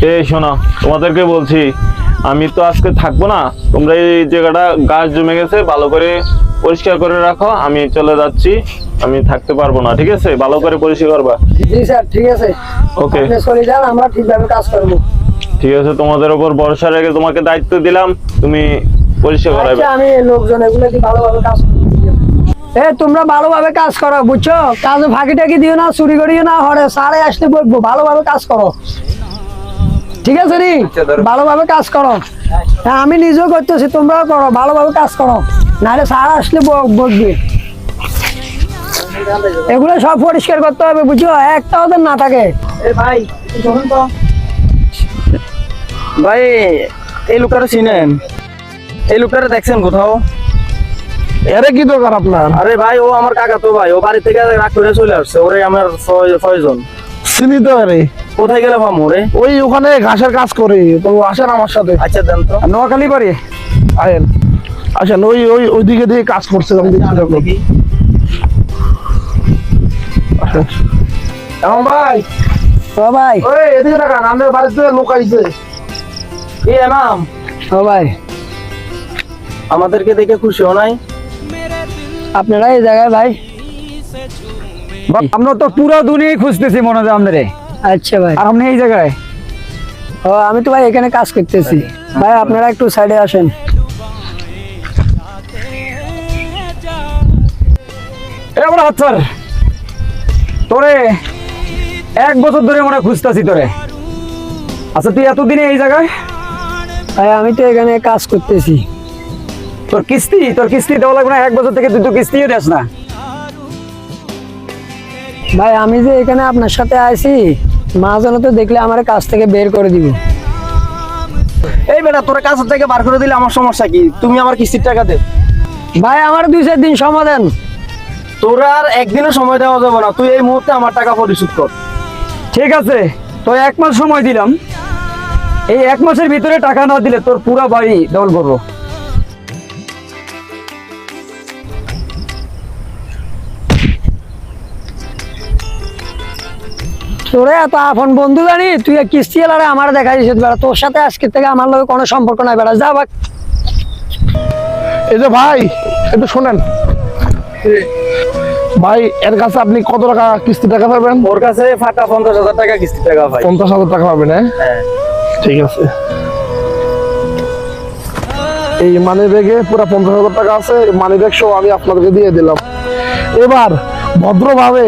এই শোনো, তোমাদেরকে বলছি আমি তো আজকে থাকবো না। তোমরা এই জায়গাটা গাছ জমে গেছে, ভালো করে পরিষ্কার করে রাখো। আমি চলে যাচ্ছি, আমি থাকতে পারবো না। ঠিক আছে, ভালো করে পরিষ্কার করবা। জি স্যার, ঠিক আছে। ওকে, আপনি চলে যান, আমরা ঠিকভাবে কাজ করবো। ঠিক আছে, তোমাদের উপর ভরসা রেখে তোমাকে দায়িত্ব দিলাম, তুমি পরিষ্কার করাবে। আচ্ছা, আমি লোকজন এগুলো কি ভালোভাবে কাজ করবো। তোমরা ভালোভাবে কাজ করো, বুঝছো? কাজে ফাঁকি টাকি দিও না, চুরি করিও না। হরে সারে আসলে বলবো ভালোভাবে কাজ করো, ঠিক আছে নি? ভালোভাবে কাজ করো। হ্যাঁ, আমি নিজেও করতেছি, তোমরাও করো, ভালোভাবে কাজ করো, নাহলে স্যার আসলে বকবে। এগুলো সব পরিষ্কার করতে হবে, বুঝছো? একটা ওদের না থাকে। ভাই ভাই, এই লোকটা চিনেন? এই লোকটা দেখছেন কোথাও? এরে কি দরকার আপনার? আরে ভাই, ও আমার কাকা তো ভাই, ও বাড়ি থেকে রাগ করে চলে আসছে। ওরে আমার প্রয়োজন। চিনি তো আরে, কোথায় গেলে পাবো ওরে? ওই ওখানে ঘাসের কাজ করে। তো আসেন আমার সাথে। আচ্ছা দেন তো। নোয়াখালী বাড়ি আয়েন, আসেন। ওই ওই ওইদিকে দিয়ে কাজ করছে, আমি দেখছি তখন। আসেন। এমন ভাই, ও ভাই, ওই এদিকে টাকান, আমাদের বাড়িতে লোক আইছে। এই এনাম, ও ভাই, আমাদেরকে দেখে খুশি হও নাই? আপনারা এই জায়গায় ভাই? আমরা তো পুরো দুনিয়ায় খুঁজতেছি মনে হয় আমাদের। আচ্ছা ভাই, আর আপনি এই জায়গায়? ও আমি তো ভাই এখানে কাজ করতেছি। ভাই আপনারা একটু সাইডে আসেন। এবার হাতছাড়, তোরে 1 বছর ধরে মনে হয় খুঁজতেছি তোরে। আচ্ছা, তুই এতদিনে এই জায়গায়? ভাই আমি তো এখানে কাজ করতেছি। তোর কিস্তি দেওয়া লাগবে না? 1 বছর থেকে তুই তো কিস্তিও দেস না। ভাই আমি যে এখানে আপনার সাথে আছি, মহাজন তো দেখলে আমার কাজ থেকে বের করে দিব। এই বেটা, তোর কাছ থেকে বার করে দিলে আমার সমস্যা কি? তুমি আমার কিস্তির টাকা দে। ভাই আমার 2-4 দিন সময় দেন। তোর আর একদিনও সময় দেওয়া যাবে না। তুই এই মুহূর্তে আমার টাকা পরিশোধ কর। ঠিক আছে, তো 1 মাস সময় দিলাম। এই 1 মাসের ভিতরে টাকা না দিলে তোর পুরো বাড়ি দখল করবো। তোরে এত আপন বন্ধু জানি, তুই কিস্তি এলারে আমার দেখা দিছিস বেড়া। তোর সাথে আজকে থেকে আমার লগে কোনো সম্পর্ক নাই বেড়া, যা বাক। এই যে ভাই, একটু শোনেন ভাই, এর কাছে আপনি কত টাকা কিস্তি টাকা পাবেন? ওর কাছে ফাটা 50,000 টাকা কিস্তির টাকা ভাই। 50,000 টাকা পাবেন? হ্যাঁ, ঠিক আছে। এই মানি ব্যাগে পুরো 50,000 টাকা আছে। মানি ব্যাগ সহ আমি আপনাদেরকে দিয়ে দিলাম। এবার ভদ্রভাবে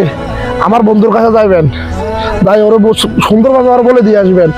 আমার বন্ধুর কাছে যাইবেন, তাই ওরা সুন্দরভাবে আর বলে দিয়ে আসবেন